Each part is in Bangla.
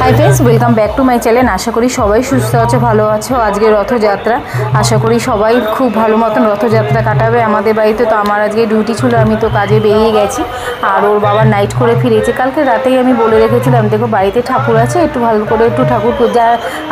High friends welcome back to my channel. आशा करी सबाई सुस्थ आछो भालो आछो। आज के रथयात्रा आशा करी सबाई खूब भालो मतन रथयात्रा काटाबे आमादेर बाड़ीते। तो आमार आज डिউটি छिलो आमी तो काजे बेरिये गेছি और ओर बाबा नाइट करे फिरेছে। কালকে রাতেই আমি বলে রেখেছিলাম দেখো বাড়িতে ঠাকুর আছে একটু ভালো করে একটু ঠাকুর পূজা।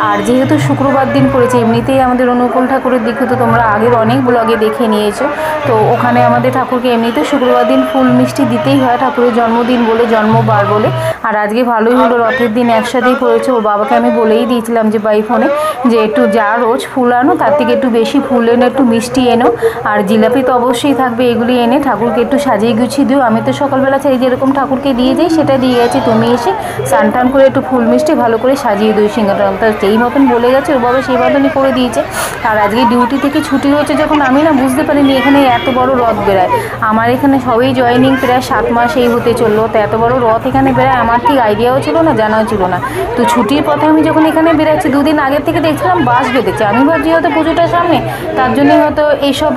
আর যেহেতু শুক্রবার দিন পড়েছে এমনিতেই আমাদের অনুকূল ঠাকুরের দীক্ষা তো তোমরা আগের অনেক ব্লগে দেখে নিয়েছো। তো ওখানে আমাদের ঠাকুরকে এমনিতে শুক্রবার দিন ফুল মিষ্টি দিতেই হয় ঠাকুরের জন্মদিন বলে জন্মবার বলে। আর আজকে ভালোই হলো রথের দিন একসাথেই পড়েছে। ওর বাবাকে আমি বলেই দিয়েছিলাম যে বাই ফোনে যে একটু যা রোজ ফুল আনো তার থেকে একটু বেশি ফুল এনে একটু মিষ্টি এনো আর জিলাপি তো অবশ্যই থাকবে এগুলি এনে ঠাকুরকে একটু সাজিয়ে গুছিয়ে দিও। আমি তো সকালবেলা চাই যেরকম ঠাকুরকে দিয়ে যাই সেটা দিয়ে গেছি, তুমি এসে স্নান টান করে একটু ফুল মিষ্টি ভালো করে সাজিয়ে দিও সিংহাটা। তার যেই মতন বলে গেছে ওর বাবা সেই মতনই করে দিয়েছে। আর আজকে ডিউটি থেকে ছুটি হয়েছে যখন আমি না বুঝতে পারিনি এখানে এত বড় রথ বেড়ায়। আমার এখানে সবই জয়েনিং প্রায় 7 মাস এই হতে চললো, তো এত বড় রথ এখানে বেড়ায় আমার ঠিক আইডিয়াও ছিল না, জানাও ছিল না। তো ছুটির পথে আমি যখন এখানে বেরাচ্ছি 2 দিন আগের থেকে দেখছিলাম বাস বেঁধেছে। আমি ভাবছি হয়তো পুজোটার সামনে তার জন্য হয়তো এইসব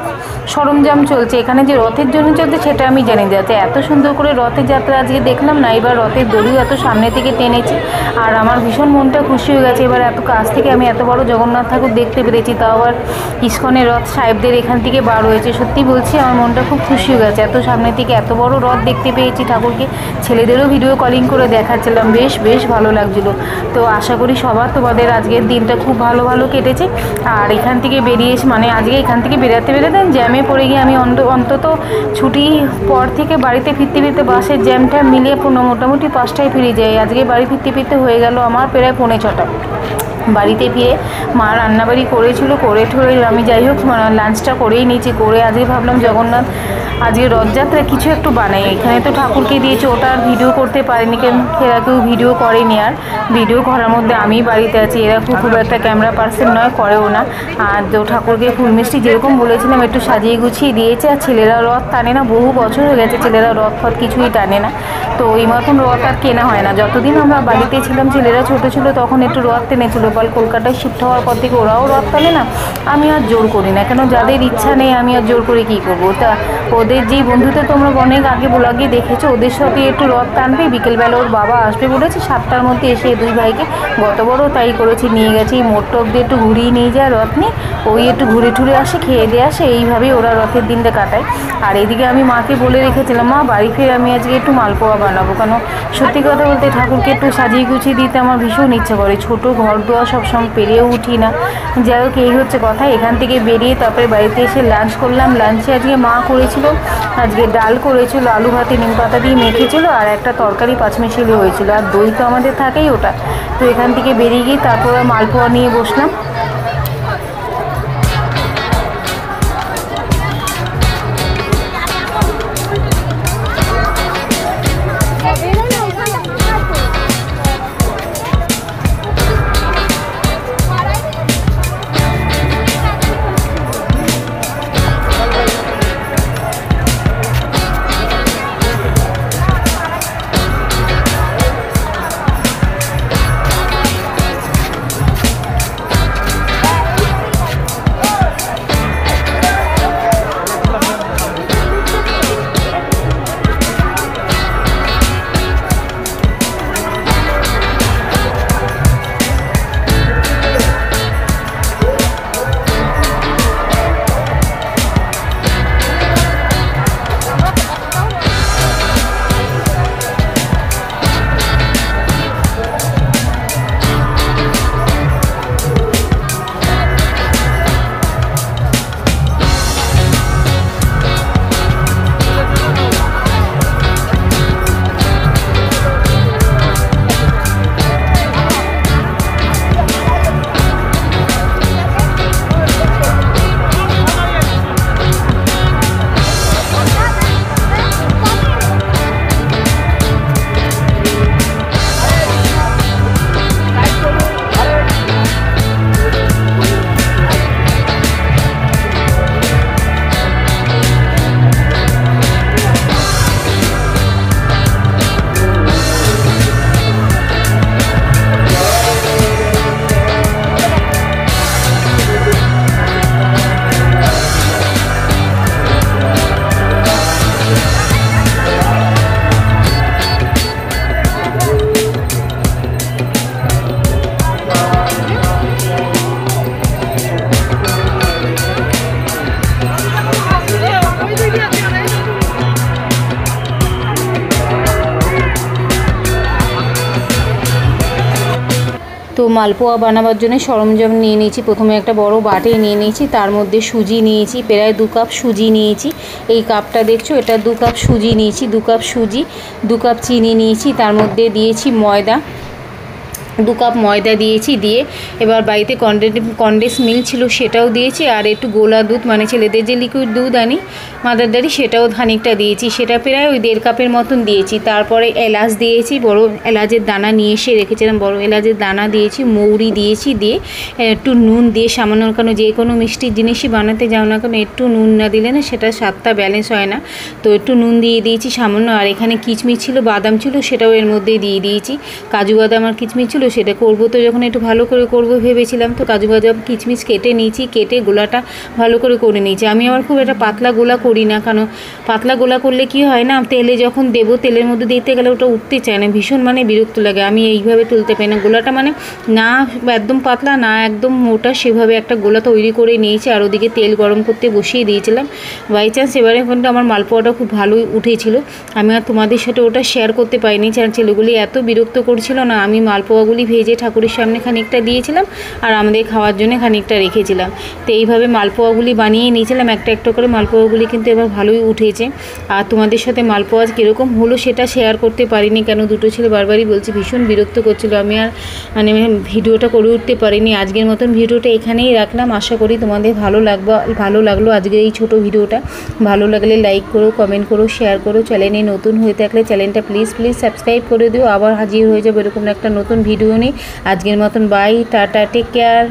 সরঞ্জাম চলছে। এখানে যে রথের জন্য চলছে সেটা আমি জানি যাতে এত সুন্দর করে রথের যাত্রা আজকে দেখলাম না। এবার রথের দড়িও এত সামনে থেকে টেনেছে আর আমার ভীষণ মনটা খুশি হয়ে গেছে। এবার এত কাছ থেকে আমি এত বড় জগন্নাথ ঠাকুর দেখতে পেরেছি, তাও আবার ইস্কনের রথ সাহেবদের এখান থেকে বার হয়েছে। সত্যি বলছি আমার মনটা খুব খুশি হয়ে গেছে, এত সামনে থেকে এত বড় রথ দেখতে পেয়েছি ঠাকুরকে। ছেলেদেরও ভিডিও কলিং করে দেখাচ্ছিলাম, বেশ ভালো লাগছিলো। তো আশা করি সবার তোমাদের আজকের দিনটা খুব ভালো কেটেছে। আর এখান থেকে বেরিয়ে মানে আজকে এখান থেকে বেরাতে জ্যামে পড়ে গিয়ে আমি অন্তত ছুটি পর থেকে বাড়িতে ফিরতে বাসের জ্যামটা মিলিয়ে মোটামুটি 5টায় ফিরে যাই। আজকে বাড়ি ফিরতে হয়ে গেল আমার প্রায় 5:45। বাড়িতে ফিরে মা রান্নাবাড়ি করেছিল করে ঠরে আমি যাই হোক লাঞ্চটা করেই নিয়েছি। করে আজকে ভাবলাম জগন্নাথ আজকে রথযাত্রা কিছু একটু বানাই। এখানে তো ঠাকুরকে দিয়েছে ওটা আর ভিডিও করতে পারিনি, কেন এরা কেউ ভিডিও করেনি। আর ভিডিও করার মধ্যে আমি বাড়িতে আছি, এরা খুব একটা ক্যামেরা পার্সন নয়, করেও না। আর তো ঠাকুরকে ফুল মিষ্টি যেরকম বলেছিলাম একটু সাজিয়ে গুছিয়ে দিয়েছে। আর ছেলেরা রথ টানে না, বহু বছর হয়ে গেছে ছেলেরা রথ কিছুই টানে না। তো এই মতন রথ আর কেনা হয় না। যতদিন আমরা বাড়িতে ছিলাম ছেলেরা ছোট ছিল তখন একটু রথ টেনেছিল, বল কলকাতায় শিফট হওয়ার পর থেকে ওরাও রথ টানে না। আমি আর জোর করি না, কেন যাদের ইচ্ছা নেই আমি আর জোর করে কী করবো। তা ওদের যেই বন্ধুতে তোমরা অনেক আগে ব্লগে দেখেছো ওদের সাথে একটু রথ টানবে। বিকেলবেলা ওর বাবা আসবে বলেছে 7টার মধ্যে এসে দুই ভাইকে গত বড় তাই করেছি নিয়ে গেছি মোট টপ দিয়ে একটু ঘুরিয়ে নিয়ে যায় রথ নিয়ে, ওই একটু ঘুরে ঠুরে আসে খেয়ে দিয়ে আসে, এইভাবেই ওরা রথের দিনটা কাটায়। আর এদিকে আমি মাকে বলে রেখেছিলাম মা বাড়ি ফিরে আমি আজকে একটু মালপোয়া বানাবো, কেন সত্যি কথা বলতে ঠাকুরকে একটু সাজিয়ে গুছিয়ে দিতে আমার ভীষণ ইচ্ছা করে। ছোটো ঘর দোয়া সবসময় পেরিয়ে উঠি না। যাই হোক এই হচ্ছে কথা। এখান থেকে বেরিয়ে তারপরে বাড়িতে এসে লাঞ্চ করলাম। লাঞ্চে আজকে মা করেছিল আজকে ডাল করেছিল, আলু ভাতে নিম পাতা দিয়ে মেখেছিল আর একটা তরকারি পাঁচমিশালি হয়েছিল, আর দই তো আমাদের থাকেই ওটা। তো এখান থেকে বেরিয়ে গিয়ে তারপর মালপোয়া নিয়ে বসলাম। তো মালপোয়া বানাবার জন্য সরঞ্জাম নিয়ে নিয়েছি। প্রথমে একটা বড় বাটি নিয়ে নিয়েছি, তার মধ্যে সুজি নিয়েছি, প্রায় 2 কাপ সুজি নিয়েছি। এই কাপটা দেখছো, এটা 2 কাপ সুজি নিয়েছি। 2 কাপ সুজি, 2 কাপ চিনি নিয়েছি, তার মধ্যে দিয়েছি ময়দা, 2 কাপ ময়দা দিয়েছি। দিয়ে এবার বাড়িতে কনডেন্স মিল্ক ছিল সেটাও দিয়েছি, আর একটু গোলা দুধ মানে ছেলেদের যে লিকুইড দুধ আনি মাদার ডেয়ারি সেটাও খানিকটা দিয়েছি, সেটা প্রায় ওই 1.5 কাপের মতন দিয়েছি। তারপরে এলাচ দিয়েছি, বড় এলাচের দানা নিয়ে এসে রেখেছিলাম, বড় এলাচের দানা দিয়েছি, মৌরি দিয়েছি। দিয়ে একটু নুন দিয়ে সামান্য, কেন যে কোনো মিষ্টির জিনিসই বানাতে যাও না কেন একটু নুন না দিলে না সেটা স্বাদটা ব্যালেন্স হয় না, তো একটু নুন দিয়ে দিয়েছি সামান্য। আর এখানে কিচমিচ ছিল, বাদাম ছিল, সেটাও এর মধ্যেই দিয়ে দিয়েছি। কাজু বাদাম আর কিচমিচ ছিল, সেটা করবো তো যখন একটু ভালো করে করবো ভেবেছিলাম, তো কাজু বাদাম কিচমিচ কেটে নিয়েছি, কেটে গোলাটা ভালো করে করে নিয়েছি। আমি আবার খুব একটা পাতলা গোলা করি না, কারণ পাতলা গোলা করলে কি হয় না, তেলে যখন দেবো তেলের মধ্যে দিতে গেলে ওটা উঠতে চায় না, ভীষণ মানে বিরক্ত লাগে। আমি এইভাবে তুলতে পারি না গোলাটা, মানে না একদম পাতলা না একদম মোটা, সেভাবে একটা গোলা তৈরি করে নিয়েছি। আর ওদিকে তেল গরম করতে বসিয়ে দিয়েছিলাম। বাই চান্স এবারে কিন্তু আমার মালপোয়াটা খুব ভালোই উঠেছিল। আমি আর তোমাদের সাথে ওটা শেয়ার করতে পারিনি, কারণ ছেলেগুলি এত বিরক্ত করছিল না। আমি মালপোয়াগুলি ভেজে ঠাকুরের সামনে খানিকটা দিয়েছিলাম, আর আমাদের খাওয়ার জন্য খানিকটা রেখেছিলাম। তো এইভাবে মালপোয়াগুলি বানিয়ে নিয়েছিলাম একটা একটা করে। মালপোয়াগুলি কিন্তু এবার ভালোই উঠেছে। আর তোমাদের সাথে মালপোয়া কীরকম হলো সেটা শেয়ার করতে পারিনি, কেন দুটো ছেলে বারবারই বলছে, ভীষণ বিরক্ত করছিল। আমি আর মানে ভিডিওটা করে উঠতে পারিনি। আজকের মতন ভিডিওটা এখানেই রাখলাম। আশা করি তোমাদের ভালো লাগলো আজকের এই ছোটো ভিডিওটা। ভালো লাগলে লাইক করো, কমেন্ট করো, শেয়ার করো। চ্যানেলে নতুন হয়ে থাকলে চ্যানেলটা প্লিজ সাবস্ক্রাইব করে দিও। আবার হাজির হয়ে যাবো এরকম একটা নতুন ভিডিও নিয়ে। আজকের মতন বাই, টাটা, টেক কেয়ার।